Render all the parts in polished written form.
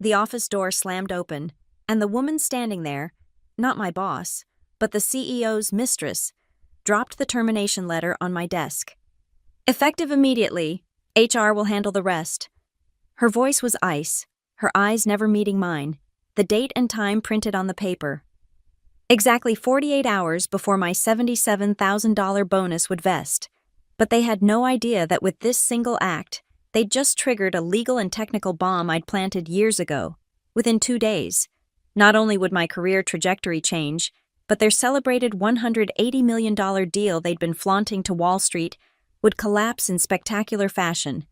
The office door slammed open, and the woman standing there, not my boss, but the CEO's mistress, dropped the termination letter on my desk. "Effective immediately. HR will handle the rest." Her voice was ice, her eyes never meeting mine, the date and time printed on the paper. Exactly 48 hours before my $77,000 bonus would vest, but they had no idea that with this single act, they'd just triggered a legal and technical bomb I'd planted years ago. Within 2 days, not only would my career trajectory change, but their celebrated $180 million deal they'd been flaunting to Wall Street would collapse in spectacular fashion.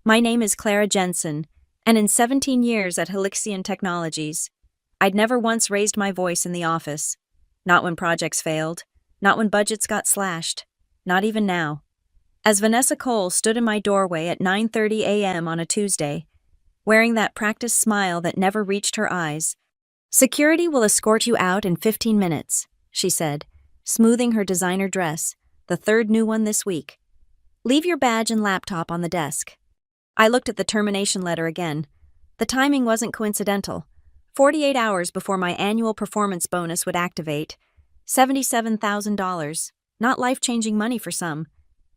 My name is Clara Jensen, and in 17 years at Helixian Technologies, I'd never once raised my voice in the office. Not when projects failed, not when budgets got slashed, not even now. As Vanessa Cole stood in my doorway at 9:30 a.m. on a Tuesday, wearing that practiced smile that never reached her eyes, "Security will escort you out in 15 minutes, she said, smoothing her designer dress, the third new one this week. "Leave your badge and laptop on the desk." I looked at the termination letter again. The timing wasn't coincidental. 48 hours before my annual performance bonus would activate. $77,000, not life-changing money for some,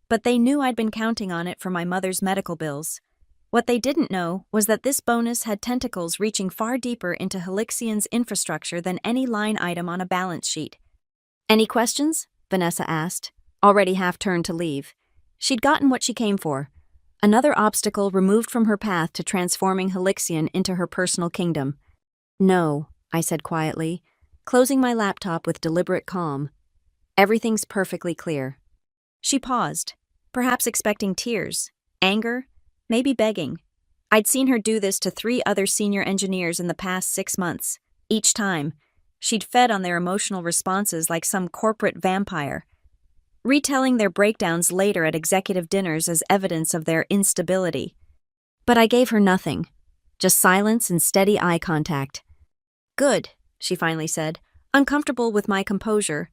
but they knew I'd been counting on it for my mother's medical bills. What they didn't know was that this bonus had tentacles reaching far deeper into Helixian's infrastructure than any line item on a balance sheet. "Any questions?" Vanessa asked, already half-turned to leave. She'd gotten what she came for, another obstacle removed from her path to transforming Helixian into her personal kingdom. "No," I said quietly, closing my laptop with deliberate calm. "Everything's perfectly clear." She paused, perhaps expecting tears, anger, maybe begging. I'd seen her do this to 3 other senior engineers in the past 6 months. Each time, she'd fed on their emotional responses like some corporate vampire, retelling their breakdowns later at executive dinners as evidence of their instability. But I gave her nothing, just silence and steady eye contact. "Good," she finally said, uncomfortable with my composure.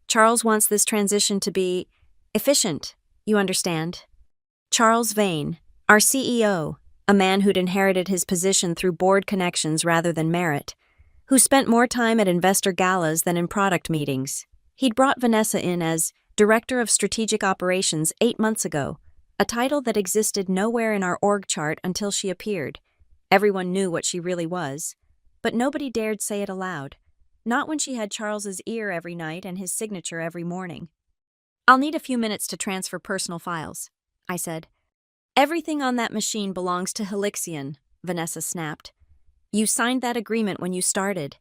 "Charles wants this transition to be efficient, you understand." Charles Vane, our CEO, a man who'd inherited his position through board connections rather than merit, who spent more time at investor galas than in product meetings. He'd brought Vanessa in as Director of Strategic Operations 8 months ago, a title that existed nowhere in our org chart until she appeared. Everyone knew what she really was, but nobody dared say it aloud, not when she had Charles's ear every night and his signature every morning. "I'll need a few minutes to transfer personal files," I said. "Everything on that machine belongs to Helixian," Vanessa snapped. "You signed that agreement when you started."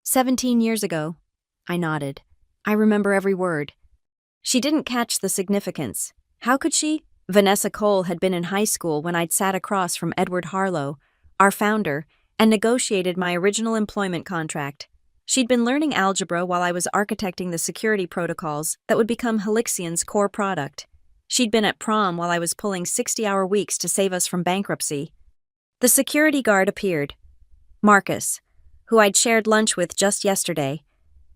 17 years ago. I nodded. I remember every word. She didn't catch the significance. How could she? Vanessa Cole had been in high school when I'd sat across from Edward Harlow, our founder, and negotiated my original employment contract. She'd been learning algebra while I was architecting the security protocols that would become Helixian's core product. She'd been at prom while I was pulling 60-hour weeks to save us from bankruptcy. The security guard appeared. Marcus, who I'd shared lunch with just yesterday.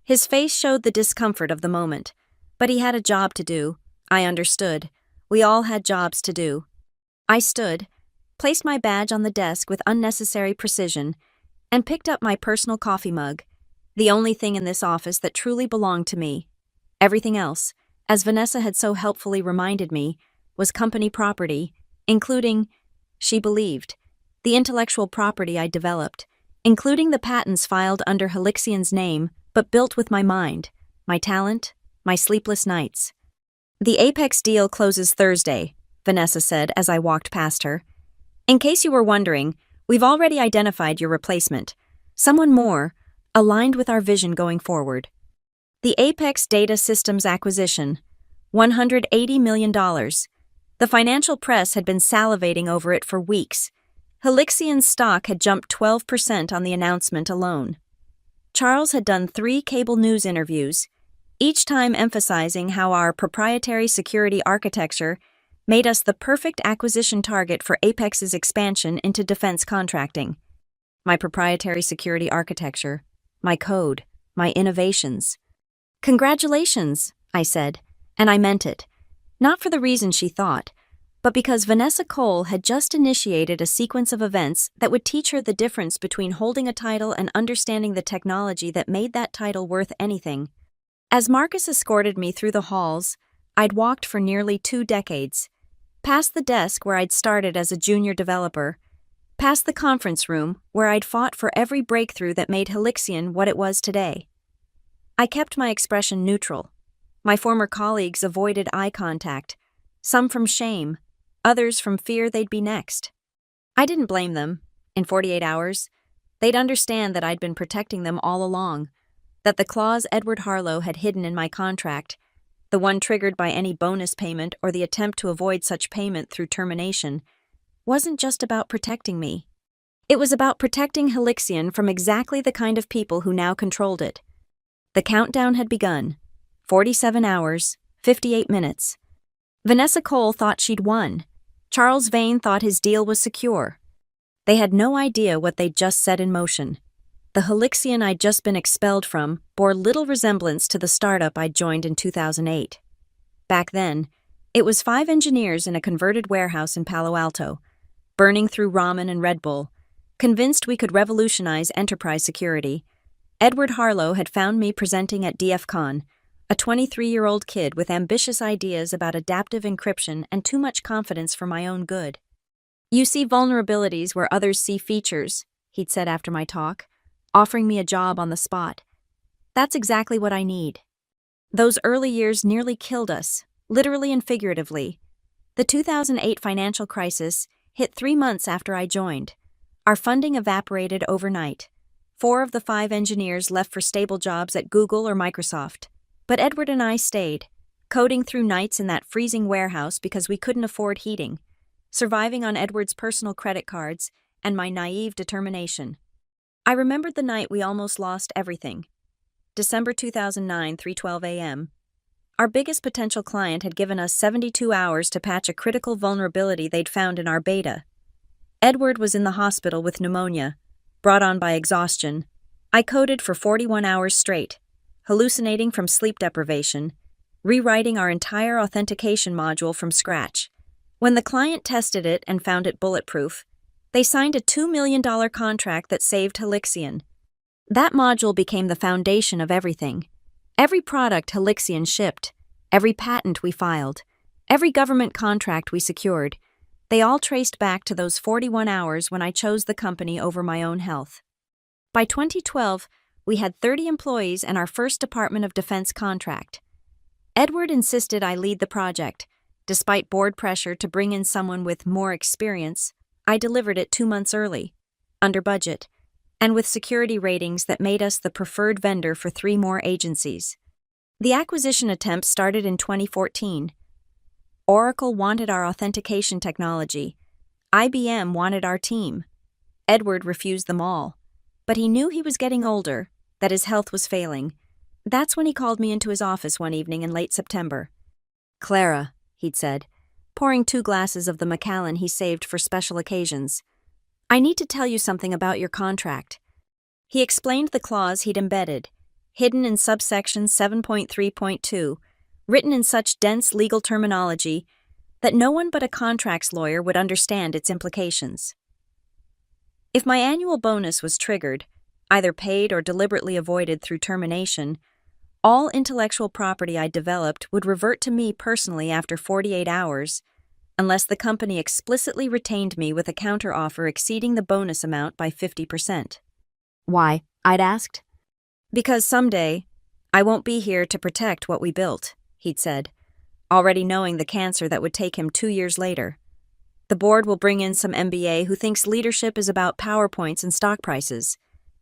His face showed the discomfort of the moment, but he had a job to do. I understood. We all had jobs to do. I stood, placed my badge on the desk with unnecessary precision, and picked up my personal coffee mug, the only thing in this office that truly belonged to me. Everything else, as Vanessa had so helpfully reminded me, was company property, including, she believed, the intellectual property I developed, including the patents filed under Helixian's name but built with my mind, my talent, my sleepless nights. "The Apex deal closes Thursday," Vanessa said as I walked past her. "In case you were wondering, we've already identified your replacement, someone more, aligned with our vision going forward. The Apex Data Systems acquisition, $180 million. The financial press had been salivating over it for weeks. Helixian's stock had jumped 12% on the announcement alone. Charles had done 3 cable news interviews, each time emphasizing how our proprietary security architecture made us the perfect acquisition target for Apex's expansion into defense contracting. My proprietary security architecture, my code, my innovations. "Congratulations," I said, and I meant it. Not for the reason she thought. but because Vanessa Cole had just initiated a sequence of events that would teach her the difference between holding a title and understanding the technology that made that title worth anything. As Marcus escorted me through the halls, I'd walked for nearly 2 decades, past the desk where I'd started as a junior developer, past the conference room where I'd fought for every breakthrough that made Helixian what it was today. I kept my expression neutral. My former colleagues avoided eye contact, some from shame, others from fear they'd be next. I didn't blame them. In 48 hours, they'd understand that I'd been protecting them all along, that the clause Edward Harlow had hidden in my contract, the one triggered by any bonus payment or the attempt to avoid such payment through termination, wasn't just about protecting me. It was about protecting Helixian from exactly the kind of people who now controlled it. The countdown had begun. 47 hours, 58 minutes. Vanessa Cole thought she'd won. Charles Vane thought his deal was secure. They had no idea what they'd just set in motion. The Helixian I'd just been expelled from bore little resemblance to the startup I'd joined in 2008. Back then, it was 5 engineers in a converted warehouse in Palo Alto, burning through ramen and Red Bull, convinced we could revolutionize enterprise security. Edward Harlow had found me presenting at DFCon, a 23-year-old kid with ambitious ideas about adaptive encryption and too much confidence for my own good. "You see vulnerabilities where others see features," he'd said after my talk, offering me a job on the spot. "That's exactly what I need." Those early years nearly killed us, literally and figuratively. The 2008 financial crisis hit 3 months after I joined. Our funding evaporated overnight. 4 of the 5 engineers left for stable jobs at Google or Microsoft. But Edward and I stayed, coding through nights in that freezing warehouse because we couldn't afford heating, surviving on Edward's personal credit cards and my naive determination. I remembered the night we almost lost everything. December 2009, 3:12 a.m. Our biggest potential client had given us 72 hours to patch a critical vulnerability they'd found in our beta. Edward was in the hospital with pneumonia, brought on by exhaustion. I coded for 41 hours straight, hallucinating from sleep deprivation, rewriting our entire authentication module from scratch. When the client tested it and found it bulletproof, they signed a $2 million contract that saved Helixian. That module became the foundation of everything. Every product Helixian shipped, every patent we filed, every government contract we secured, they all traced back to those 41 hours when I chose the company over my own health. By 2012, we had 30 employees and our first Department of Defense contract. Edward insisted I lead the project. Despite board pressure to bring in someone with more experience, I delivered it 2 months early, under budget, and with security ratings that made us the preferred vendor for 3 more agencies. The acquisition attempt started in 2014. Oracle wanted our authentication technology. IBM wanted our team. Edward refused them all. But he knew he was getting older, that his health was failing. That's when he called me into his office one evening in late September. "Clara," he'd said, pouring 2 glasses of the Macallan he saved for special occasions, "I need to tell you something about your contract." He explained the clause he'd embedded, hidden in subsection 7.3.2, written in such dense legal terminology that no one but a contracts lawyer would understand its implications. If my annual bonus was triggered, either paid or deliberately avoided through termination, all intellectual property I developed would revert to me personally after 48 hours, unless the company explicitly retained me with a counteroffer exceeding the bonus amount by 50%. "Why?" I'd asked. "Because someday, I won't be here to protect what we built," he'd said, already knowing the cancer that would take him 2 years later. "The board will bring in some MBA who thinks leadership is about PowerPoints and stock prices.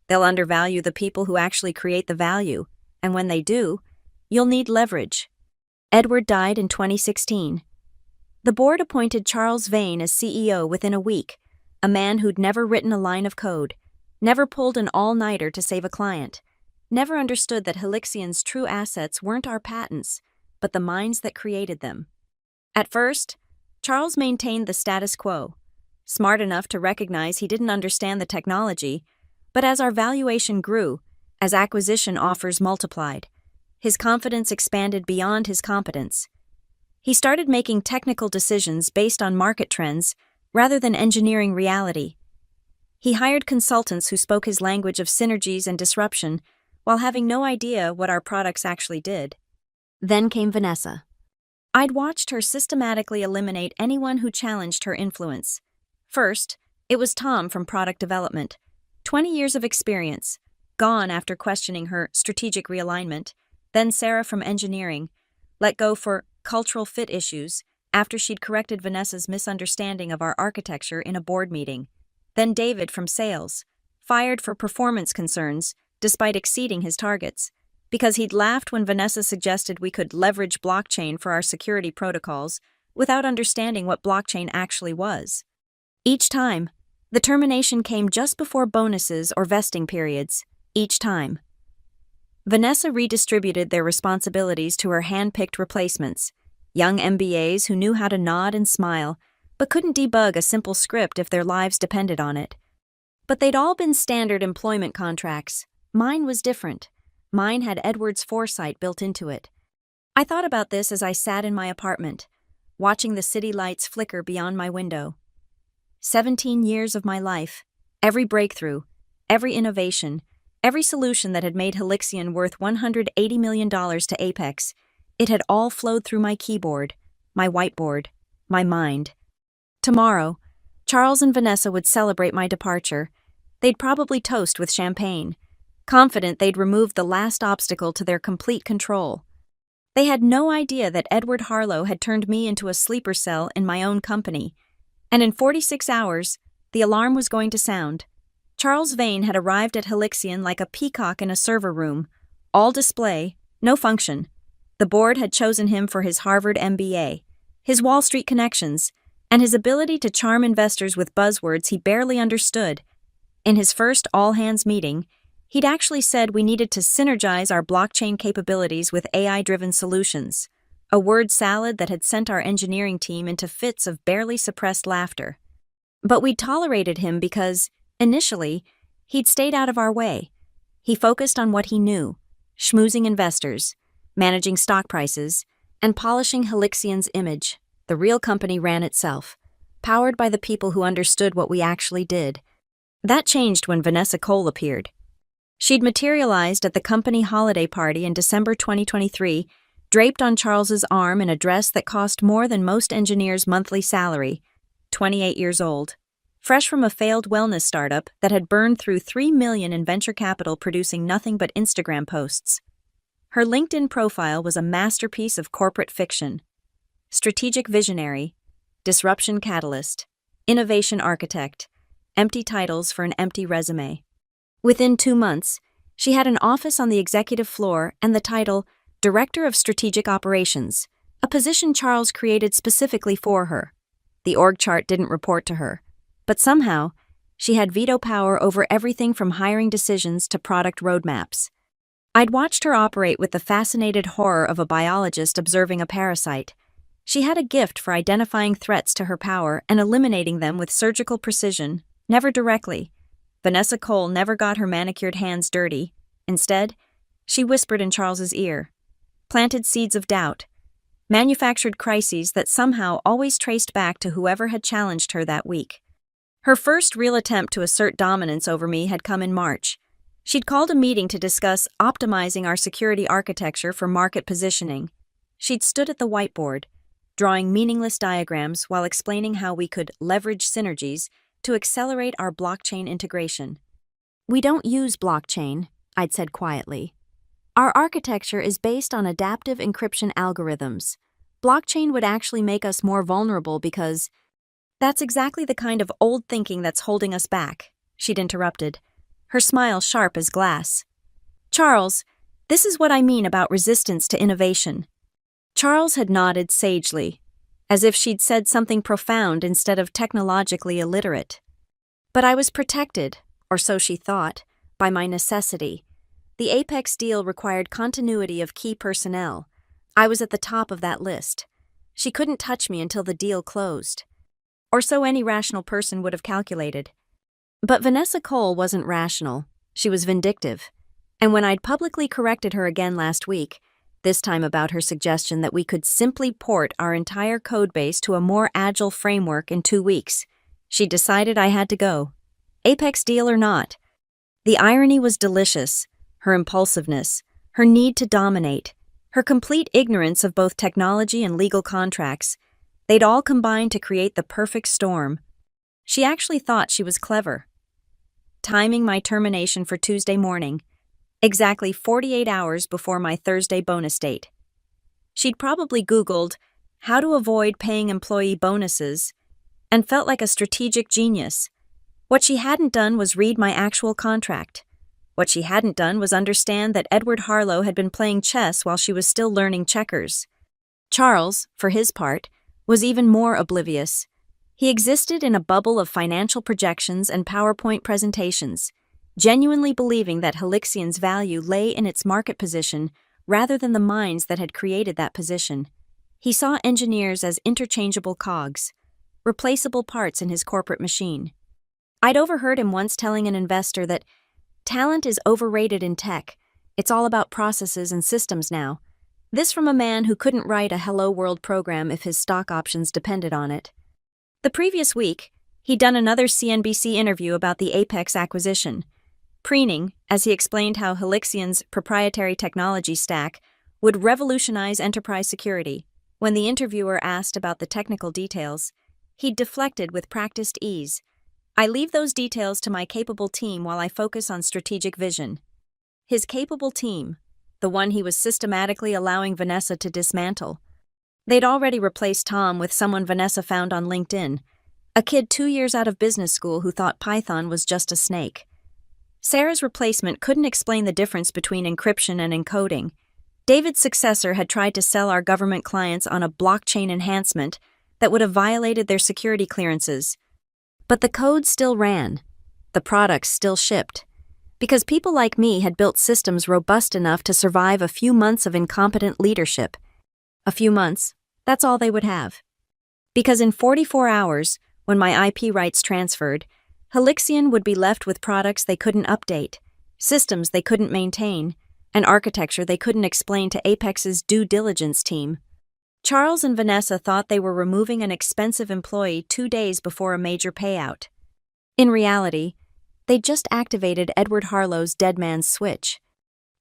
They'll undervalue the people who actually create the value, and when they do, you'll need leverage." Edward died in 2016. The board appointed Charles Vane as CEO within a week, a man who'd never written a line of code, never pulled an all-nighter to save a client, never understood that Helixian's true assets weren't our patents, but the minds that created them. At first, Charles maintained the status quo, smart enough to recognize he didn't understand the technology, but as our valuation grew, as acquisition offers multiplied, his confidence expanded beyond his competence. He started making technical decisions based on market trends rather than engineering reality. He hired consultants who spoke his language of synergies and disruption while having no idea what our products actually did. Then came Vanessa. I'd watched her systematically eliminate anyone who challenged her influence. First, it was Tom from product development, 20 years of experience, gone after questioning her strategic realignment. Then Sarah from engineering, let go for cultural fit issues after she'd corrected Vanessa's misunderstanding of our architecture in a board meeting. Then David from sales, fired for performance concerns despite exceeding his targets, because he'd laughed when Vanessa suggested we could leverage blockchain for our security protocols without understanding what blockchain actually was. Each time, the termination came just before bonuses or vesting periods. Each time. Vanessa redistributed their responsibilities to her hand-picked replacements, young MBAs who knew how to nod and smile, but couldn't debug a simple script if their lives depended on it. But they'd all been standard employment contracts. Mine was different. Mine had Edward's foresight built into it. I thought about this as I sat in my apartment, watching the city lights flicker beyond my window. 17 years of my life, every breakthrough, every innovation, every solution that had made Helixian worth $180 million to Apex, it had all flowed through my keyboard, my whiteboard, my mind. Tomorrow, Charles and Vanessa would celebrate my departure. They'd probably toast with champagne, confident they'd removed the last obstacle to their complete control. They had no idea that Edward Harlow had turned me into a sleeper cell in my own company, and in 46 hours, the alarm was going to sound. Charles Vane had arrived at Helixian like a peacock in a server room, all display, no function. The board had chosen him for his Harvard MBA, his Wall Street connections, and his ability to charm investors with buzzwords he barely understood. In his first all-hands meeting, he'd actually said we needed to synergize our blockchain capabilities with AI-driven solutions, a word salad that had sent our engineering team into fits of barely suppressed laughter. But we tolerated him because, initially, he'd stayed out of our way. He focused on what he knew, schmoozing investors, managing stock prices, and polishing Helixian's image. The real company ran itself, powered by the people who understood what we actually did. That changed when Vanessa Cole appeared. She'd materialized at the company holiday party in December 2023, draped on Charles's arm in a dress that cost more than most engineers' monthly salary, 28 years old. Fresh from a failed wellness startup that had burned through $3 million in venture capital producing nothing but Instagram posts. Her LinkedIn profile was a masterpiece of corporate fiction. Strategic visionary, disruption catalyst, innovation architect, empty titles for an empty resume. Within 2 months, she had an office on the executive floor and the title Director of Strategic Operations, a position Charles created specifically for her. The org chart didn't report to her, but somehow, she had veto power over everything from hiring decisions to product roadmaps. I'd watched her operate with the fascinated horror of a biologist observing a parasite. She had a gift for identifying threats to her power and eliminating them with surgical precision, never directly. Vanessa Cole never got her manicured hands dirty. Instead, she whispered in Charles's ear, planted seeds of doubt, manufactured crises that somehow always traced back to whoever had challenged her that week. Her first real attempt to assert dominance over me had come in March. She'd called a meeting to discuss optimizing our security architecture for market positioning. She'd stood at the whiteboard, drawing meaningless diagrams while explaining how we could leverage synergies to accelerate our blockchain integration. "We don't use blockchain," I'd said quietly. "Our architecture is based on adaptive encryption algorithms. Blockchain would actually make us more vulnerable because—" "That's exactly the kind of old thinking that's holding us back," she'd interrupted, her smile sharp as glass. "Charles, this is what I mean about resistance to innovation." Charles had nodded sagely, as if she'd said something profound instead of technologically illiterate. But I was protected, or so she thought, by my necessity. The Apex deal required continuity of key personnel. I was at the top of that list. She couldn't touch me until the deal closed. Or so any rational person would have calculated. But Vanessa Cole wasn't rational. She was vindictive. And when I'd publicly corrected her again last week, this time about her suggestion that we could simply port our entire codebase to a more agile framework in 2 weeks. She decided I had to go. Apex deal or not. The irony was delicious. Her impulsiveness, her need to dominate, her complete ignorance of both technology and legal contracts. They'd all combined to create the perfect storm. She actually thought she was clever. Timing my termination for Tuesday morning, exactly 48 hours before my Thursday bonus date. She'd probably Googled how to avoid paying employee bonuses and felt like a strategic genius. What she hadn't done was read my actual contract. What she hadn't done was understand that Edward Harlow had been playing chess while she was still learning checkers. Charles, for his part, was even more oblivious. He existed in a bubble of financial projections and PowerPoint presentations, genuinely believing that Helixian's value lay in its market position rather than the minds that had created that position. He saw engineers as interchangeable cogs, replaceable parts in his corporate machine. I'd overheard him once telling an investor that talent is overrated in tech. It's all about processes and systems now. This from a man who couldn't write a Hello World program if his stock options depended on it. The previous week, he'd done another CNBC interview about the Apex acquisition, preening as he explained how Helixian's proprietary technology stack would revolutionize enterprise security. When the interviewer asked about the technical details, he'd deflected with practiced ease. I leave those details to my capable team while I focus on strategic vision. His capable team, the one he was systematically allowing Vanessa to dismantle. They'd already replaced Tom with someone Vanessa found on LinkedIn, a kid 2 years out of business school who thought Python was just a snake. Sarah's replacement couldn't explain the difference between encryption and encoding. David's successor had tried to sell our government clients on a blockchain enhancement that would have violated their security clearances. But the code still ran. The products still shipped. Because people like me had built systems robust enough to survive a few months of incompetent leadership. A few months, that's all they would have. Because in 44 hours, when my IP rights transferred, Helixian would be left with products they couldn't update, systems they couldn't maintain, and architecture they couldn't explain to Apex's due diligence team. Charles and Vanessa thought they were removing an expensive employee 2 days before a major payout. In reality, they'd just activated Edward Harlow's dead man's switch,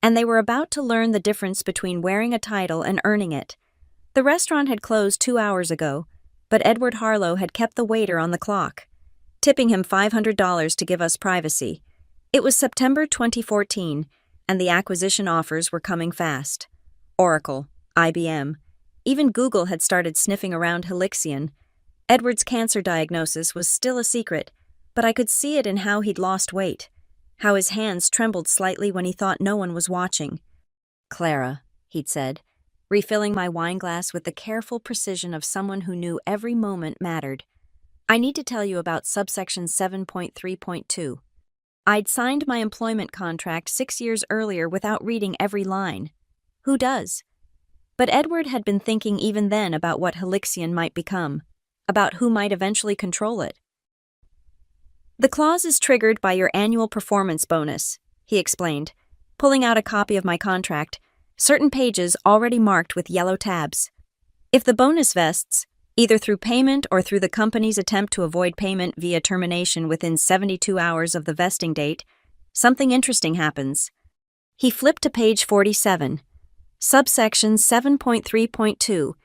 and they were about to learn the difference between wearing a title and earning it. The restaurant had closed 2 hours ago, but Edward Harlow had kept the waiter on the clock, tipping him $500 to give us privacy. It was September 2014, and the acquisition offers were coming fast. Oracle, IBM, even Google had started sniffing around Helixian. Edward's cancer diagnosis was still a secret, but I could see it in how he'd lost weight, how his hands trembled slightly when he thought no one was watching. "Clara," he'd said, refilling my wineglass with the careful precision of someone who knew every moment mattered. "I need to tell you about subsection 7.3.2. I'd signed my employment contract 6 years earlier without reading every line. Who does? But Edward had been thinking even then about what Helixian might become, about who might eventually control it. "The clause is triggered by your annual performance bonus," he explained, pulling out a copy of my contract, certain pages already marked with yellow tabs. "If the bonus vests, either through payment or through the company's attempt to avoid payment via termination within 72 hours of the vesting date, something interesting happens." He flipped to page 47. Subsection 7.3.2,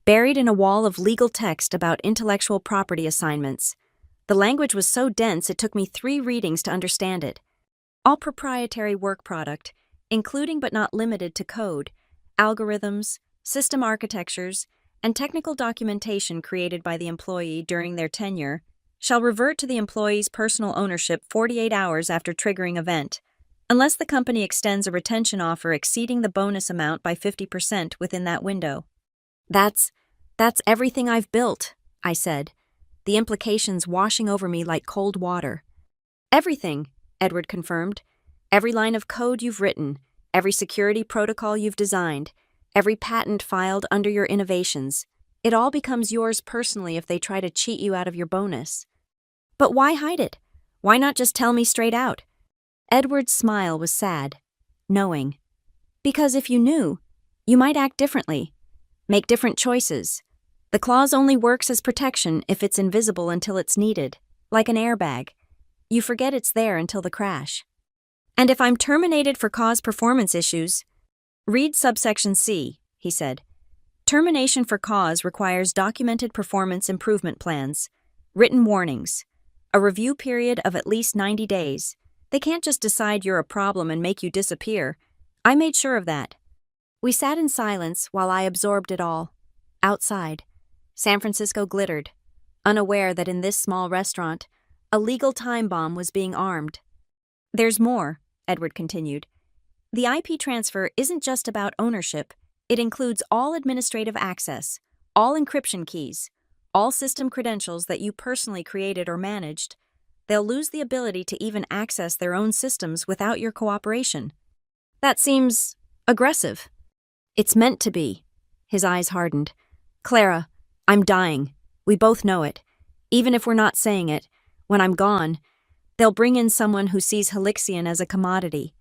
buried in a wall of legal text about intellectual property assignments. The language was so dense it took me 3 readings to understand it. All proprietary work product, including but not limited to code, algorithms, system architectures, and technical documentation created by the employee during their tenure, shall revert to the employee's personal ownership 48 hours after triggering event, unless the company extends a retention offer exceeding the bonus amount by 50% within that window. That's everything I've built," I said, the implications washing over me like cold water. "Everything," Edward confirmed. "Every line of code you've written, every security protocol you've designed, every patent filed under your innovations. It all becomes yours personally if they try to cheat you out of your bonus." "But why hide it? Why not just tell me straight out?" Edward's smile was sad, knowing. "Because if you knew, You might act differently, make different choices. The clause only works as protection if it's invisible until it's needed, like an airbag. You forget it's there until the crash. And if I'm terminated for cause performance issues, read subsection C, he said. Termination for cause requires documented performance improvement plans, written warnings, a review period of at least 90 days. They can't just decide you're a problem and make you disappear. I made sure of that. We sat in silence while I absorbed it all. Outside, San Francisco glittered, unaware that in this small restaurant, a legal time bomb was being armed. There's more, Edward continued. The IP transfer isn't just about ownership. It includes all administrative access, all encryption keys, all system credentials that you personally created or managed. They'll lose the ability to even access their own systems without your cooperation. That seems aggressive. It's meant to be. His eyes hardened. Clara, I'm dying. We both know it. Even if we're not saying it, when I'm gone, they'll bring in someone who sees Helixian as a commodity,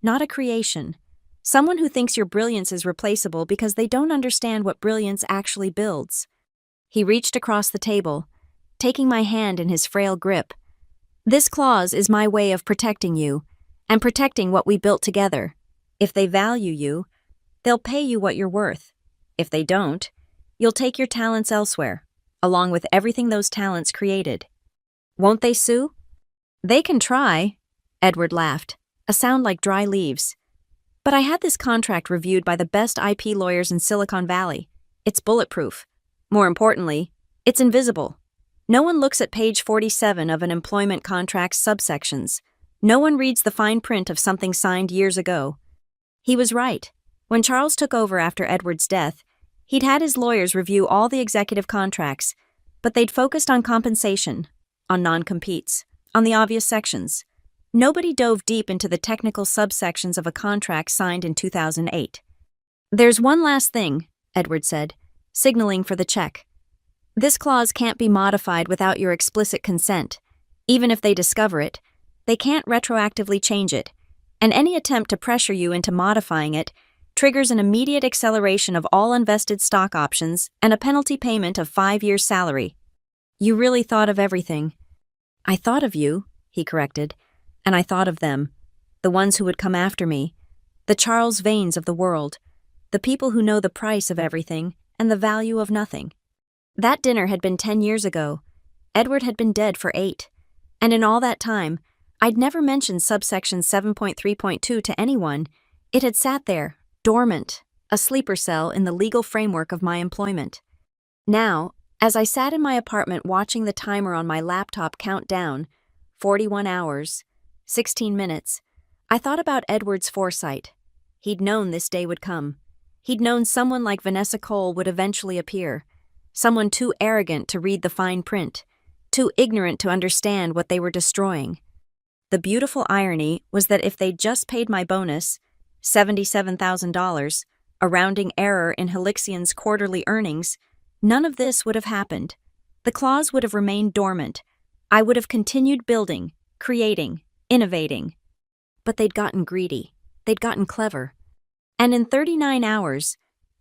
not a creation. Someone who thinks your brilliance is replaceable because they don't understand what brilliance actually builds. He reached across the table, taking my hand in his frail grip. This clause is my way of protecting you, and protecting what we built together. If they value you, they'll pay you what you're worth. If they don't, you'll take your talents elsewhere, along with everything those talents created. Won't they sue? They can try, Edward laughed, a sound like dry leaves. But I had this contract reviewed by the best IP lawyers in Silicon Valley. It's bulletproof. More importantly, it's invisible. No one looks at page 47 of an employment contract's subsections. No one reads the fine print of something signed years ago. He was right. When Charles took over after Edward's death, he'd had his lawyers review all the executive contracts, but they'd focused on compensation, on non-competes, on the obvious sections. Nobody dove deep into the technical subsections of a contract signed in 2008. There's one last thing, Edward said, signaling for the check. This clause can't be modified without your explicit consent. Even if they discover it, they can't retroactively change it, and any attempt to pressure you into modifying it triggers an immediate acceleration of all unvested stock options and a penalty payment of 5 years' salary. You really thought of everything. I thought of you, he corrected, and I thought of them, the ones who would come after me, the Charles Vanes of the world, the people who know the price of everything and the value of nothing. That dinner had been 10 years ago. Edward had been dead for 8. And in all that time, I'd never mentioned subsection 7.3.2 to anyone. It had sat there, dormant, a sleeper cell in the legal framework of my employment. Now, as I sat in my apartment watching the timer on my laptop count down, 41 hours, 16 minutes, I thought about Edward's foresight. He'd known this day would come. He'd known someone like Vanessa Cole would eventually appear. Someone too arrogant to read the fine print, too ignorant to understand what they were destroying. The beautiful irony was that if they'd just paid my bonus, $77,000, a rounding error in Helixian's quarterly earnings, none of this would have happened. The clause would have remained dormant. I would have continued building, creating, innovating. But they'd gotten greedy. They'd gotten clever. And in 39 hours,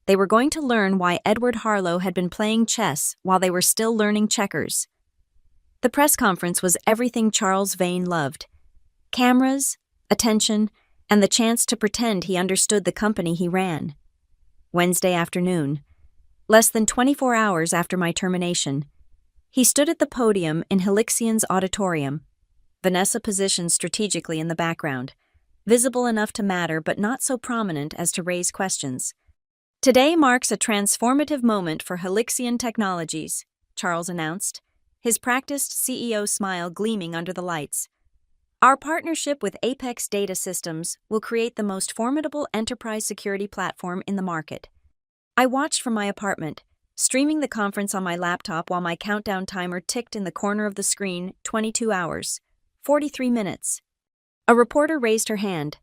they were going to learn why Edward Harlow had been playing chess while they were still learning checkers. The press conference was everything Charles Vane loved. Cameras, attention, and the chance to pretend he understood the company he ran. Wednesday afternoon, less than 24 hours after my termination, he stood at the podium in Helixian's auditorium, Vanessa positioned strategically in the background, visible enough to matter but not so prominent as to raise questions. Today marks a transformative moment for Helixian Technologies, Charles announced, his practiced CEO smile gleaming under the lights. Our partnership with Apex Data Systems will create the most formidable enterprise security platform in the market. I watched from my apartment, streaming the conference on my laptop while my countdown timer ticked in the corner of the screen, 22 hours, 43 minutes. A reporter raised her hand.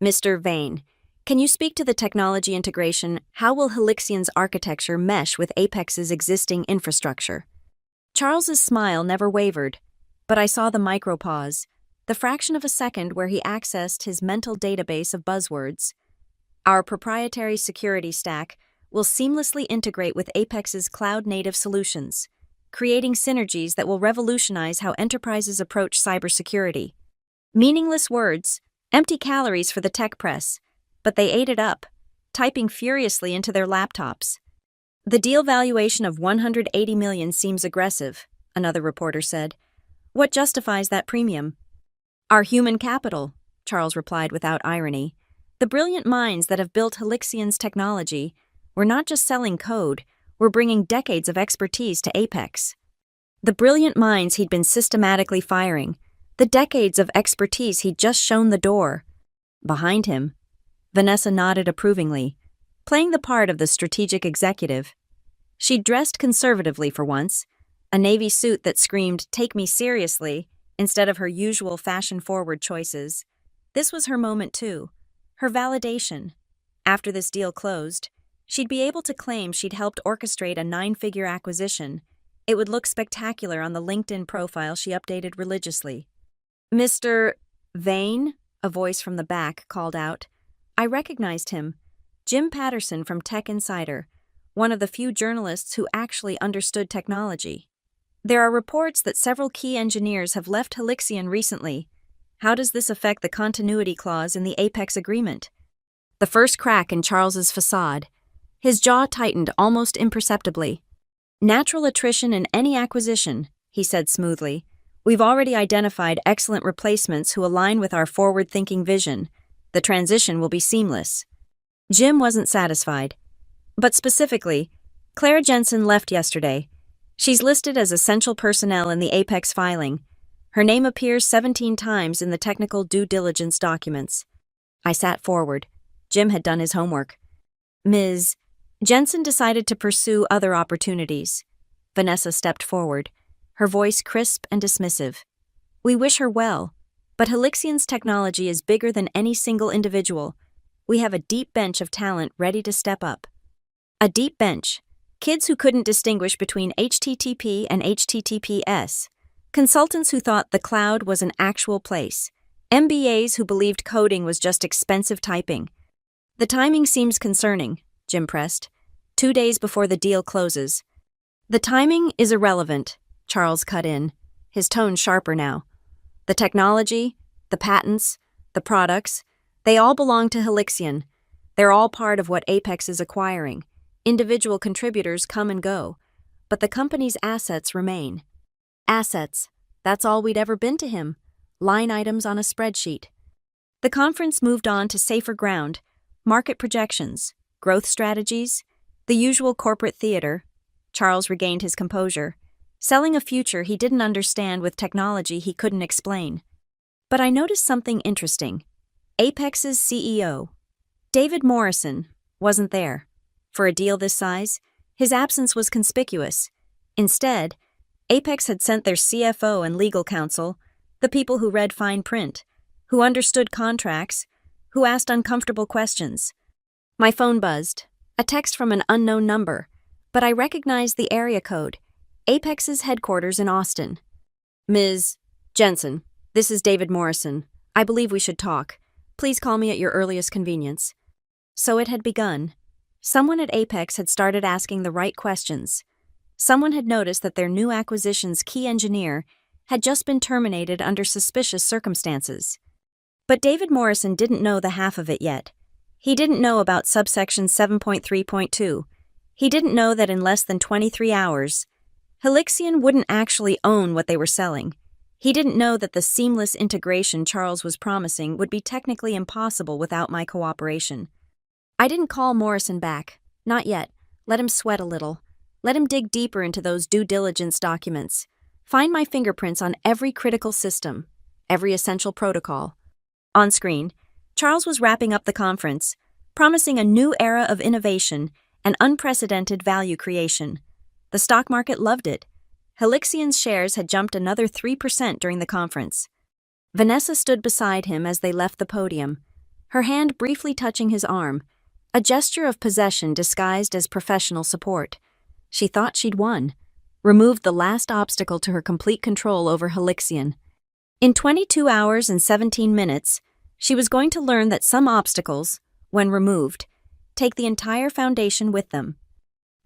Mr. Vane, can you speak to the technology integration? How will Helixian's architecture mesh with Apex's existing infrastructure? Charles's smile never wavered, but I saw the micropause, the fraction of a second where he accessed his mental database of buzzwords. Our proprietary security stack will seamlessly integrate with Apex's cloud-native solutions, creating synergies that will revolutionize how enterprises approach cybersecurity. Meaningless words, empty calories for the tech press, but they ate it up, typing furiously into their laptops. The deal valuation of $180 million seems aggressive, another reporter said. What justifies that premium? Our human capital, Charles replied without irony. The brilliant minds that have built Helixian's technology were not just selling code, we're bringing decades of expertise to Apex. The brilliant minds he'd been systematically firing, the decades of expertise he'd just shown the door. Behind him, Vanessa nodded approvingly, playing the part of the strategic executive. She'd dressed conservatively for once, a navy suit that screamed, "Take me seriously," instead of her usual fashion-forward choices. This was her moment too, her validation. After this deal closed, she'd be able to claim she'd helped orchestrate a 9-figure acquisition. It would look spectacular on the LinkedIn profile she updated religiously. "Mr. Vane?" a voice from the back called out. I recognized him. Jim Patterson from Tech Insider, one of the few journalists who actually understood technology. There are reports that several key engineers have left Helixian recently. How does this affect the continuity clause in the Apex agreement? The first crack in Charles's facade. His jaw tightened almost imperceptibly. Natural attrition in any acquisition, he said smoothly. We've already identified excellent replacements who align with our forward-thinking vision. The transition will be seamless. Jim wasn't satisfied. But specifically, Claire Jensen left yesterday. She's listed as essential personnel in the Apex filing. Her name appears 17 times in the technical due diligence documents. I sat forward. Jim had done his homework. Ms. Jensen decided to pursue other opportunities. Vanessa stepped forward, her voice crisp and dismissive. We wish her well, but Helixian's technology is bigger than any single individual. We have a deep bench of talent ready to step up. A deep bench. Kids who couldn't distinguish between HTTP and HTTPS. Consultants who thought the cloud was an actual place. MBAs who believed coding was just expensive typing. The timing seems concerning, Jim pressed. 2 days before the deal closes. The timing is irrelevant, Charles cut in, his tone sharper now. The technology, the patents, the products, they all belong to Helixian. They're all part of what Apex is acquiring. Individual contributors come and go, but the company's assets remain. Assets, that's all we'd ever been to him. Line items on a spreadsheet. The conference moved on to safer ground, market projections, growth strategies, the usual corporate theater. Charles regained his composure, selling a future he didn't understand with technology he couldn't explain. But I noticed something interesting. Apex's CEO, David Morrison, wasn't there. For a deal this size, his absence was conspicuous. Instead, Apex had sent their CFO and legal counsel, the people who read fine print, who understood contracts, who asked uncomfortable questions. My phone buzzed, a text from an unknown number, but I recognized the area code, Apex's headquarters in Austin. Ms. Jensen, this is David Morrison. I believe we should talk. Please call me at your earliest convenience. So it had begun. Someone at Apex had started asking the right questions. Someone had noticed that their new acquisition's key engineer had just been terminated under suspicious circumstances. But David Morrison didn't know the half of it yet. He didn't know about subsection 7.3.2. He didn't know that in less than 23 hours, Helixian wouldn't actually own what they were selling. He didn't know that the seamless integration Charles was promising would be technically impossible without my cooperation. I didn't call Morrison back. Not yet. Let him sweat a little. Let him dig deeper into those due diligence documents. Find my fingerprints on every critical system, every essential protocol. On screen, Charles was wrapping up the conference, promising a new era of innovation and unprecedented value creation. The stock market loved it. Helixian's shares had jumped another 3% during the conference. Vanessa stood beside him as they left the podium, her hand briefly touching his arm, a gesture of possession disguised as professional support. She thought she'd won, removed the last obstacle to her complete control over Helixian. In 22 hours and 17 minutes, she was going to learn that some obstacles, when removed, take the entire foundation with them.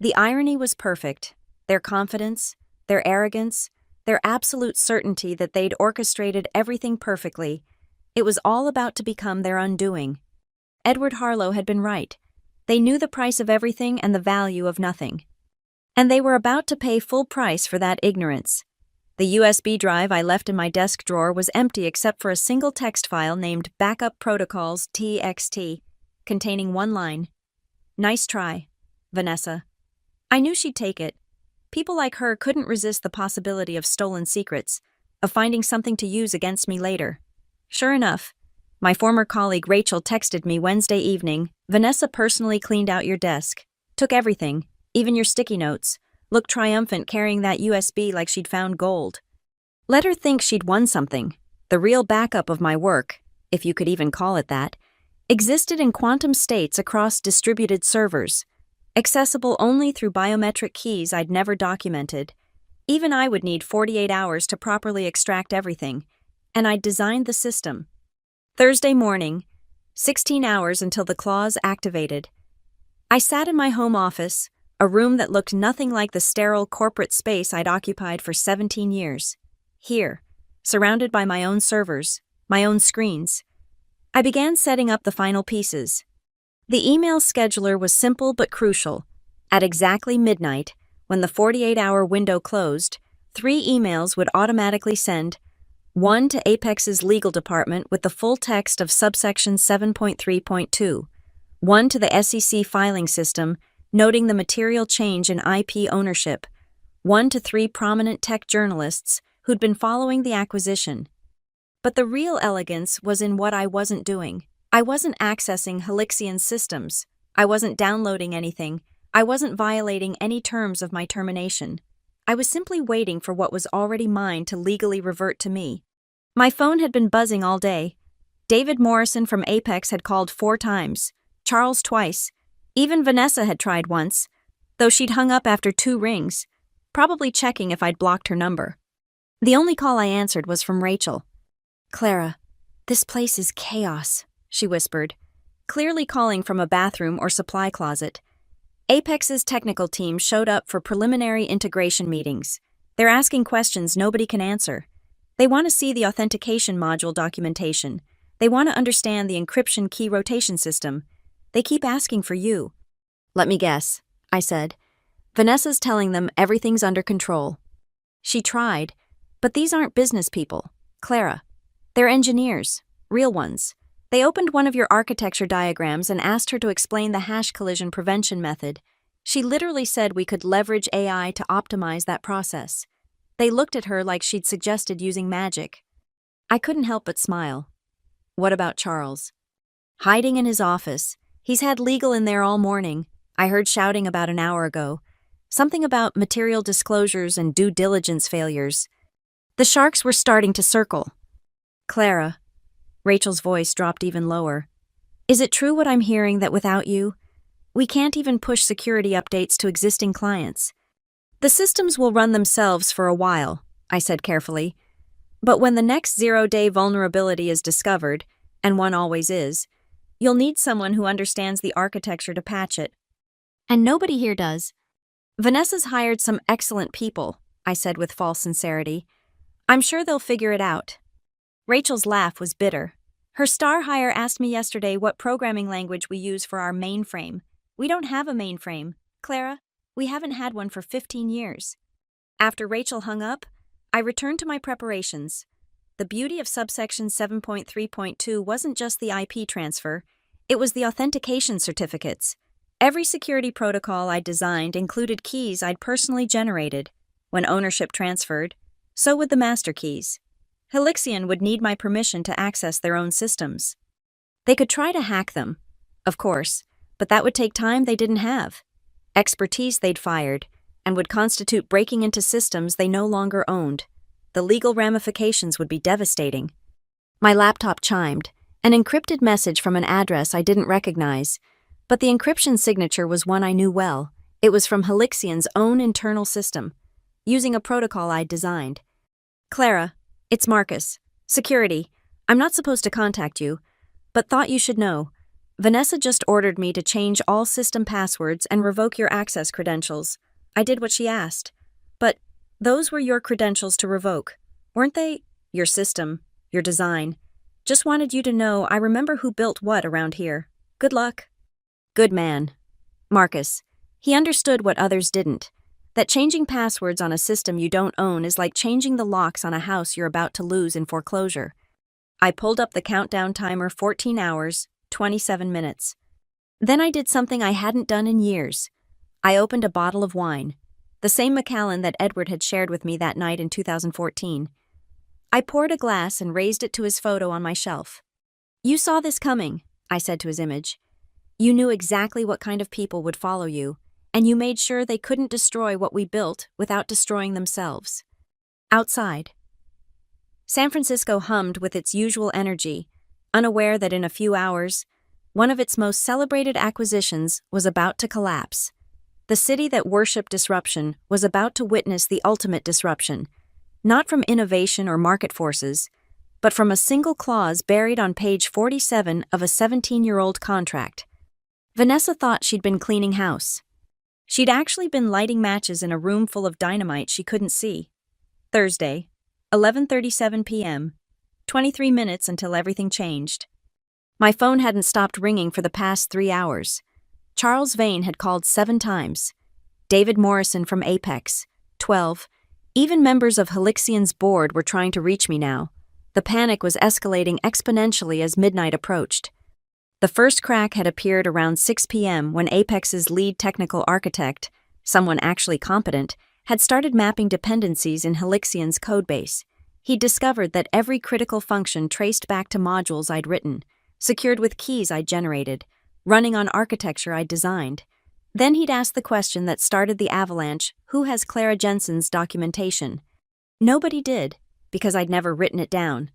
The irony was perfect. Their confidence, their arrogance, their absolute certainty that they'd orchestrated everything perfectly. It was all about to become their undoing. Edward Harlow had been right. They knew the price of everything and the value of nothing. And they were about to pay full price for that ignorance. The USB drive I left in my desk drawer was empty except for a single text file named Backup Protocols TXT, containing one line. "Nice try, Vanessa." I knew she'd take it. People like her couldn't resist the possibility of stolen secrets, of finding something to use against me later. Sure enough, my former colleague Rachel texted me Wednesday evening, "Vanessa personally cleaned out your desk, took everything, even your sticky notes, looked triumphant carrying that USB like she'd found gold." Let her think she'd won something. The real backup of my work, if you could even call it that, existed in quantum states across distributed servers, accessible only through biometric keys I'd never documented. Even I would need 48 hours to properly extract everything, and I'd designed the system. Thursday morning, 16 hours until the clause activated. I sat in my home office, a room that looked nothing like the sterile corporate space I'd occupied for 17 years. Here, surrounded by my own servers, my own screens, I began setting up the final pieces. The email scheduler was simple but crucial. At exactly midnight, when the 48-hour window closed, 3 emails would automatically send: one to Apex's legal department with the full text of subsection 7.3.2, one to the SEC filing system noting the material change in IP ownership, one to 3 prominent tech journalists who'd been following the acquisition. But the real elegance was in what I wasn't doing. I wasn't accessing Helixian's systems. I wasn't downloading anything. I wasn't violating any terms of my termination. I was simply waiting for what was already mine to legally revert to me. My phone had been buzzing all day. David Morrison from Apex had called 4 times, Charles twice. Even Vanessa had tried once, though she'd hung up after 2 rings, probably checking if I'd blocked her number. The only call I answered was from Rachel. "Clara, this place is chaos," she whispered, clearly calling from a bathroom or supply closet. Apex's technical team showed up for preliminary integration meetings. They're asking questions nobody can answer. They want to see the authentication module documentation. They want to understand the encryption key rotation system. They keep asking for you. "Let me guess," I said. "Vanessa's telling them everything's under control." She tried, but these aren't business people, Clara. They're engineers, real ones. They opened one of your architecture diagrams and asked her to explain the hash collision prevention method. She literally said we could leverage AI to optimize that process. They looked at her like she'd suggested using magic. I couldn't help but smile. What about Charles? Hiding in his office. He's had legal in there all morning. I heard shouting about an hour ago. Something about material disclosures and due diligence failures. The sharks were starting to circle. "Clara," Rachel's voice dropped even lower, "is it true what I'm hearing that without you, we can't even push security updates to existing clients?" "The systems will run themselves for a while," I said carefully. "But when the next 0-day vulnerability is discovered, and one always is, you'll need someone who understands the architecture to patch it. And nobody here does." "Vanessa's hired some excellent people," I said with false sincerity. "I'm sure they'll figure it out." Rachel's laugh was bitter. Her star hire asked me yesterday what programming language we use for our mainframe. "We don't have a mainframe, Clara. We haven't had one for 15 years. After Rachel hung up, I returned to my preparations. The beauty of subsection 7.3.2 wasn't just the IP transfer, it was the authentication certificates. Every security protocol I designed included keys I'd personally generated. When ownership transferred, so would the master keys. Helixian would need my permission to access their own systems. They could try to hack them, of course, but that would take time they didn't have, expertise they'd fired, and would constitute breaking into systems they no longer owned. The legal ramifications would be devastating. My laptop chimed, an encrypted message from an address I didn't recognize, but the encryption signature was one I knew well. It was from Helixian's own internal system, using a protocol I'd designed. "Clara, it's Marcus. Security. I'm not supposed to contact you, but thought you should know. Vanessa just ordered me to change all system passwords and revoke your access credentials. I did what she asked. But those were your credentials to revoke, weren't they? Your system, your design. Just wanted you to know I remember who built what around here. Good luck. Good man. Marcus. He understood what others didn't. That changing passwords on a system you don't own is like changing the locks on a house you're about to lose in foreclosure. I pulled up the countdown timer 14 hours, 27 minutes. Then I did something I hadn't done in years. I opened a bottle of wine, the same Macallan that Edward had shared with me that night in 2014. I poured a glass and raised it to his photo on my shelf. You saw this coming, I said to his image. You knew exactly what kind of people would follow you, and you made sure they couldn't destroy what we built without destroying themselves. Outside. San Francisco hummed with its usual energy, unaware that in a few hours, one of its most celebrated acquisitions was about to collapse. The city that worshipped disruption was about to witness the ultimate disruption, not from innovation or market forces, but from a single clause buried on page 47 of a 17-year-old contract. Vanessa thought she'd been cleaning house. She'd actually been lighting matches in a room full of dynamite she couldn't see. Thursday, 11:37 p.m., 23 minutes until everything changed. My phone hadn't stopped ringing for the past 3 hours. Charles Vane had called 7 times. David Morrison from Apex, 12. Even members of Helixian's board were trying to reach me now. The panic was escalating exponentially as midnight approached. The first crack had appeared around 6 p.m. when Apex's lead technical architect, someone actually competent, had started mapping dependencies in Helixian's codebase. He'd discovered that every critical function traced back to modules I'd written, secured with keys I'd generated, running on architecture I'd designed. Then he'd asked the question that started the avalanche, who has Clara Jensen's documentation? Nobody did, because I'd never written it down.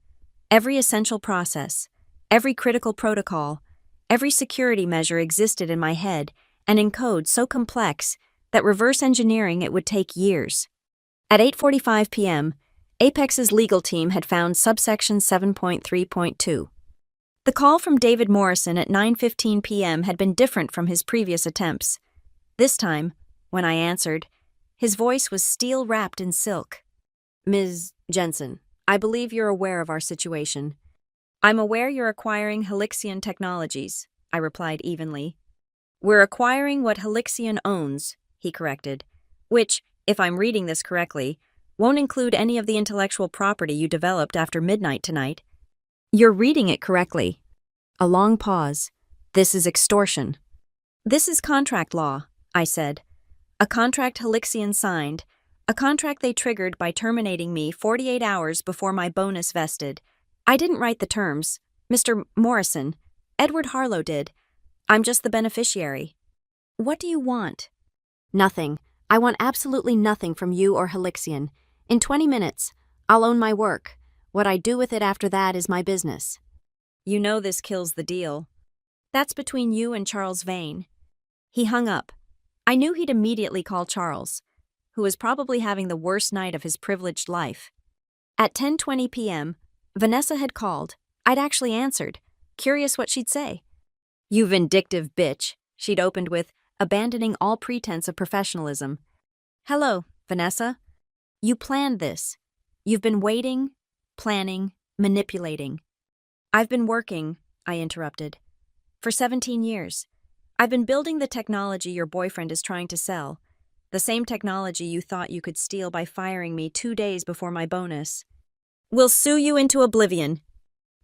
Every essential process, every critical protocol, every security measure existed in my head and in code so complex that reverse engineering it would take years. At 8:45 p.m., Apex's legal team had found subsection 7.3.2. The call from David Morrison at 9:15 p.m. had been different from his previous attempts. This time, when I answered, his voice was steel-wrapped in silk. Ms. Jensen, I believe you're aware of our situation. I'm aware you're acquiring Helixian technologies, I replied evenly. We're acquiring what Helixian owns, he corrected, which, if I'm reading this correctly, won't include any of the intellectual property you developed after midnight tonight. You're reading it correctly. A long pause. This is extortion. This is contract law, I said. A contract Helixian signed, a contract they triggered by terminating me 48 hours before my bonus vested. I didn't write the terms. Mr. Morrison, Edward Harlow did. I'm just the beneficiary. What do you want? Nothing. I want absolutely nothing from you or Helixian. In 20 minutes, I'll own my work. What I do with it after that is my business. You know this kills the deal. That's between you and Charles Vane. He hung up. I knew he'd immediately call Charles, who was probably having the worst night of his privileged life. At 10:20 p.m., Vanessa had called. I'd actually answered, curious what she'd say. You vindictive bitch, she'd opened with, abandoning all pretense of professionalism. Hello, Vanessa. You planned this. You've been waiting, planning, manipulating. I've been working, I interrupted, for 17 years. I've been building the technology your boyfriend is trying to sell, the same technology you thought you could steal by firing me 2 days before my bonus. We'll sue you into oblivion.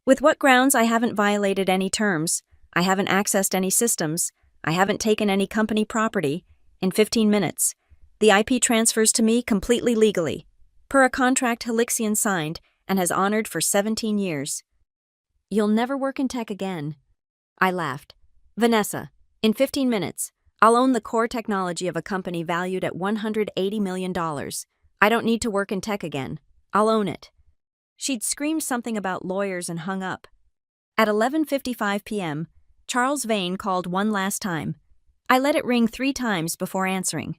With what grounds? I haven't violated any terms. I haven't accessed any systems. I haven't taken any company property. In 15 minutes. The IP transfers to me completely legally, per a contract Helixian signed and has honored for 17 years. You'll never work in tech again. I laughed. Vanessa, in 15 minutes, I'll own the core technology of a company valued at $180 million. I don't need to work in tech again. I'll own it. She'd screamed something about lawyers and hung up. At 11:55 p.m., Charles Vane called one last time. I let it ring 3 times before answering.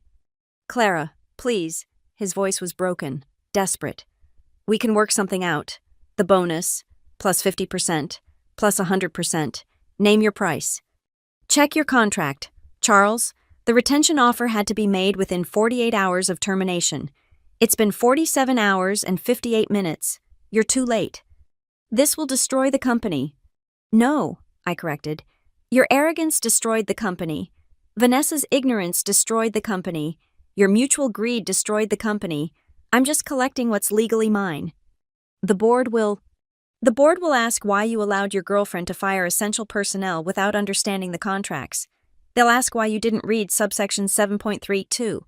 Clara, please. His voice was broken, desperate. We can work something out. The bonus, plus 50%, plus 100%. Name your price. Check your contract. Charles, the retention offer had to be made within 48 hours of termination. It's been 47 hours and 58 minutes. You're too late. This will destroy the company. No, I corrected. Your arrogance destroyed the company. Vanessa's ignorance destroyed the company. Your mutual greed destroyed the company. I'm just collecting what's legally mine. The board will ask why you allowed your girlfriend to fire essential personnel without understanding the contracts. They'll ask why you didn't read subsection 7.32.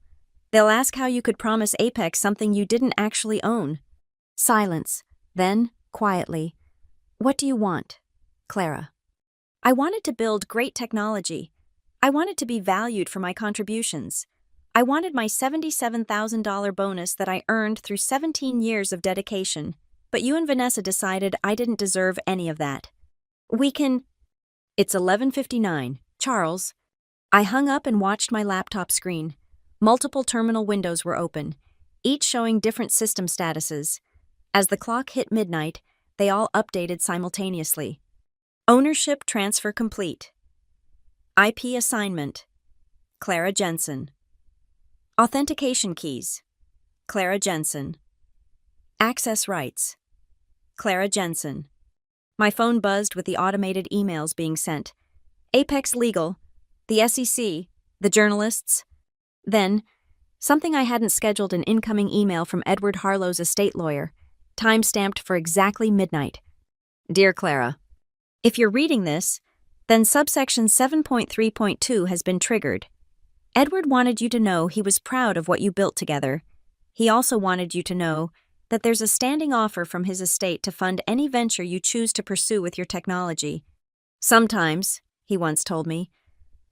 They'll ask how you could promise Apex something you didn't actually own. Silence. Then, quietly, what do you want, Clara? I wanted to build great technology. I wanted to be valued for my contributions. I wanted my $77,000 bonus that I earned through 17 years of dedication. But you and Vanessa decided I didn't deserve any of that. It's 11:59. Charles. I hung up and watched my laptop screen. Multiple terminal windows were open, each showing different system statuses. As the clock hit midnight, they all updated simultaneously. Ownership transfer complete. IP assignment. Clara Jensen. Authentication keys. Clara Jensen. Access rights. Clara Jensen. My phone buzzed with the automated emails being sent. Apex Legal, the SEC, the journalists. Then, something I hadn't scheduled, an incoming email from Edward Harlow's estate lawyer, time-stamped for exactly midnight. Dear Clara, if you're reading this, then subsection 7.3.2 has been triggered. Edward wanted you to know he was proud of what you built together. He also wanted you to know that there's a standing offer from his estate to fund any venture you choose to pursue with your technology. Sometimes, he once told me,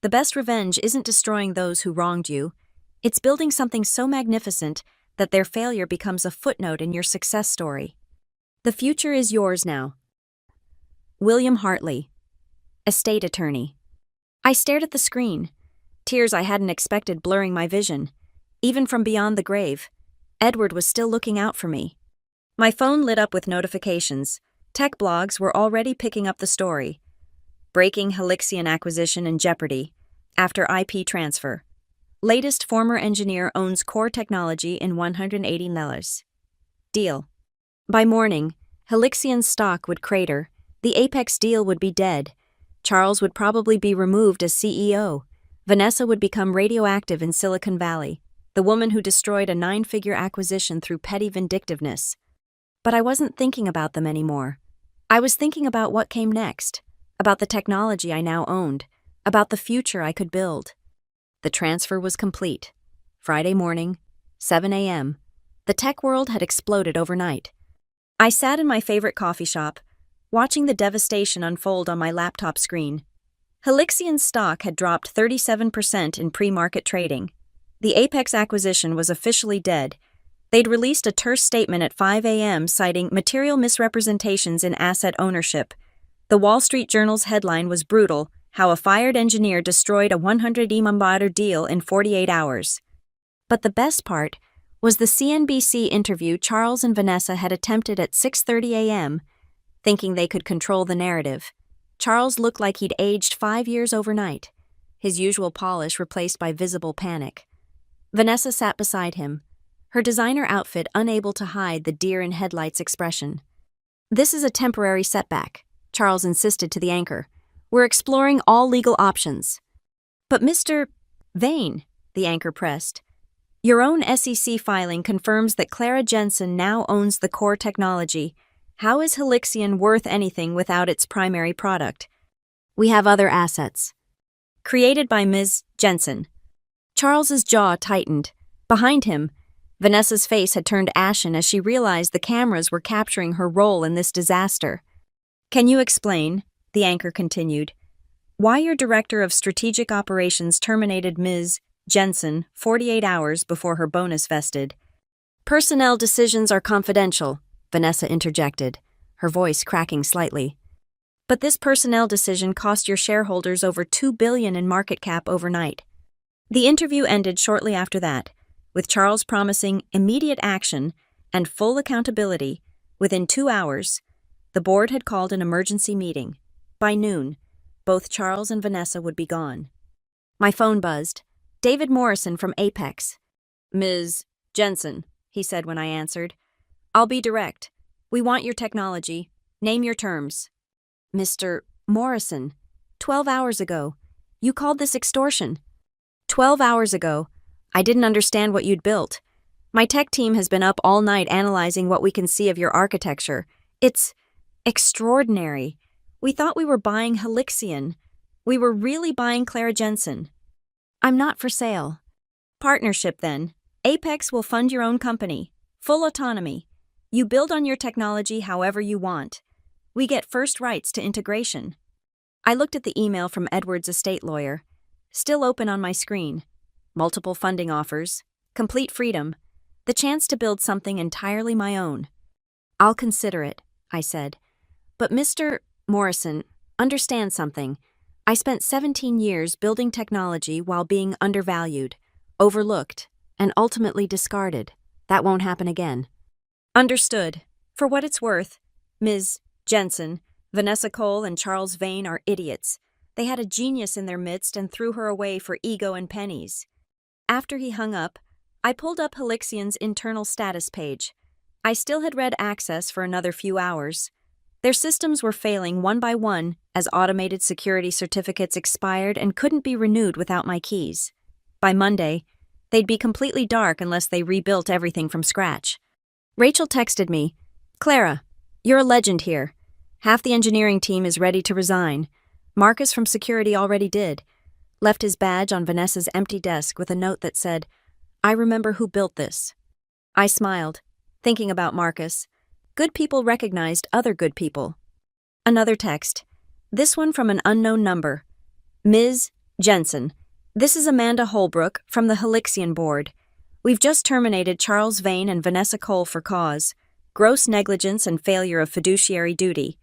the best revenge isn't destroying those who wronged you. It's building something so magnificent that their failure becomes a footnote in your success story. The future is yours now. William Hartley, estate attorney. I stared at the screen, tears I hadn't expected blurring my vision. Even from beyond the grave, Edward was still looking out for me. My phone lit up with notifications. Tech blogs were already picking up the story. Breaking Helixian acquisition in jeopardy after IP transfer. Latest former engineer owns core technology in 180 Nellis. Deal. By morning, Helixian's stock would crater. The Apex deal would be dead. Charles would probably be removed as CEO. Vanessa would become radioactive in Silicon Valley, the woman who destroyed a 9-figure acquisition through petty vindictiveness. But I wasn't thinking about them anymore. I was thinking about what came next, about the technology I now owned, about the future I could build. The transfer was complete. Friday morning, 7 a.m. The tech world had exploded overnight. I sat in my favorite coffee shop, watching the devastation unfold on my laptop screen. Helixian's stock had dropped 37% in pre-market trading. The Apex acquisition was officially dead. They'd released a terse statement at 5 a.m. citing material misrepresentations in asset ownership. The Wall Street Journal's headline was brutal: how a fired engineer destroyed a $100 million deal in 48 hours. But the best part was the CNBC interview Charles and Vanessa had attempted at 6:30 a.m., thinking they could control the narrative. Charles looked like he'd aged 5 years overnight, his usual polish replaced by visible panic. Vanessa sat beside him, her designer outfit unable to hide the deer-in-headlights expression. "This is a temporary setback," Charles insisted to the anchor. "We're exploring all legal options." "But Mr. Vane," the anchor pressed, "your own SEC filing confirms that Clara Jensen now owns the core technology. How is Helixian worth anything without its primary product? We have other assets." "Created by Ms. Jensen." Charles's jaw tightened. Behind him, Vanessa's face had turned ashen as she realized the cameras were capturing her role in this disaster. "Can you explain," the anchor continued, "why your director of strategic operations terminated Ms. Jensen 48 hours before her bonus vested?" "Personnel decisions are confidential," Vanessa interjected, her voice cracking slightly. "But this personnel decision cost your shareholders over $2 billion in market cap overnight." The interview ended shortly after that, with Charles promising immediate action and full accountability. Within 2 hours, the board had called an emergency meeting. By noon, both Charles and Vanessa would be gone. My phone buzzed. David Morrison from Apex. "Ms. Jensen," he said when I answered. "I'll be direct. We want your technology. Name your terms." "Mr. Morrison, 12 hours ago. You called this extortion." 12 hours ago. I didn't understand what you'd built. My tech team has been up all night analyzing what we can see of your architecture. It's extraordinary. We thought we were buying Helixian. We were really buying Clara Jensen. I'm not for sale. Partnership, then. Apex will fund your own company. Full autonomy. You build on your technology however you want. We get first rights to integration. I looked at the email from Edward's estate lawyer. Still open on my screen. Multiple funding offers. Complete freedom. The chance to build something entirely my own. "I'll consider it," I said. "But Mr. Morrison, understand something. I spent 17 years building technology while being undervalued, overlooked, and ultimately discarded. That won't happen again." "Understood. For what it's worth, Ms. Jensen, Vanessa Cole and Charles Vane are idiots. They had a genius in their midst and threw her away for ego and pennies." After he hung up, I pulled up Helixian's internal status page. I still had red access for another few hours. Their systems were failing one by one as automated security certificates expired and couldn't be renewed without my keys. By Monday, they'd be completely dark unless they rebuilt everything from scratch. Rachel texted me, "Clara, you're a legend here. Half the engineering team is ready to resign. Marcus from security already did. Left his badge on Vanessa's empty desk with a note that said, 'I remember who built this.'" I smiled, thinking about Marcus. Good people recognized other good people. Another text. This one from an unknown number. "Ms. Jensen, this is Amanda Holbrook from the Helixian board. We've just terminated Charles Vane and Vanessa Cole for cause, gross negligence and failure of fiduciary duty.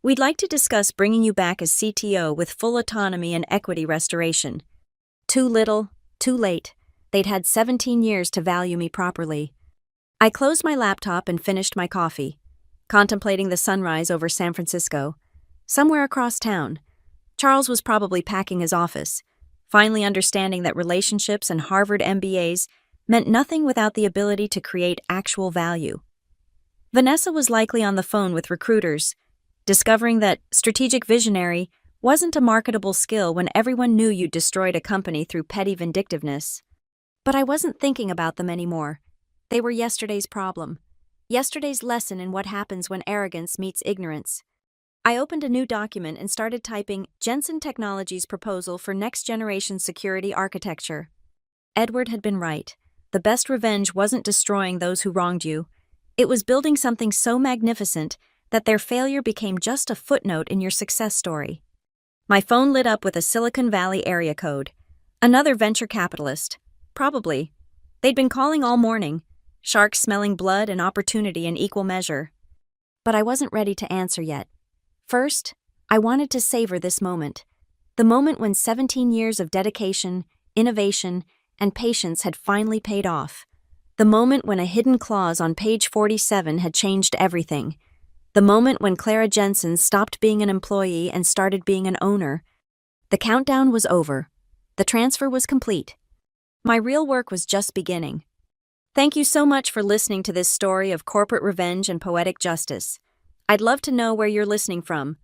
We'd like to discuss bringing you back as CTO with full autonomy and equity restoration." Too little, too late. They'd had 17 years to value me properly. I closed my laptop and finished my coffee, contemplating the sunrise over San Francisco. Somewhere across town, Charles was probably packing his office, finally understanding that relationships and Harvard MBAs meant nothing without the ability to create actual value. Vanessa was likely on the phone with recruiters, discovering that strategic visionary wasn't a marketable skill when everyone knew you'd destroyed a company through petty vindictiveness. But I wasn't thinking about them anymore. They were yesterday's problem. Yesterday's lesson in what happens when arrogance meets ignorance. I opened a new document and started typing Jensen Technologies' proposal for next-generation security architecture. Edward had been right. The best revenge wasn't destroying those who wronged you. It was building something so magnificent that their failure became just a footnote in your success story. My phone lit up with a Silicon Valley area code. Another venture capitalist. Probably. They'd been calling all morning. Sharks smelling blood and opportunity in equal measure. But I wasn't ready to answer yet. First, I wanted to savor this moment. The moment when 17 years of dedication, innovation, and patience had finally paid off. The moment when a hidden clause on page 47 had changed everything. The moment when Clara Jensen stopped being an employee and started being an owner. The countdown was over. The transfer was complete. My real work was just beginning. Thank you so much for listening to this story of corporate revenge and poetic justice. I'd love to know where you're listening from.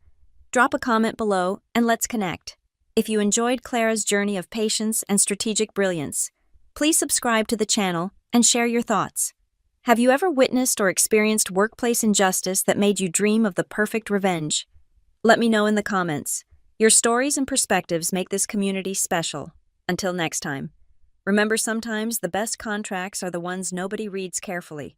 Drop a comment below and let's connect. If you enjoyed Clara's journey of patience and strategic brilliance, please subscribe to the channel and share your thoughts. Have you ever witnessed or experienced workplace injustice that made you dream of the perfect revenge? Let me know in the comments. Your stories and perspectives make this community special. Until next time. Remember, sometimes the best contracts are the ones nobody reads carefully.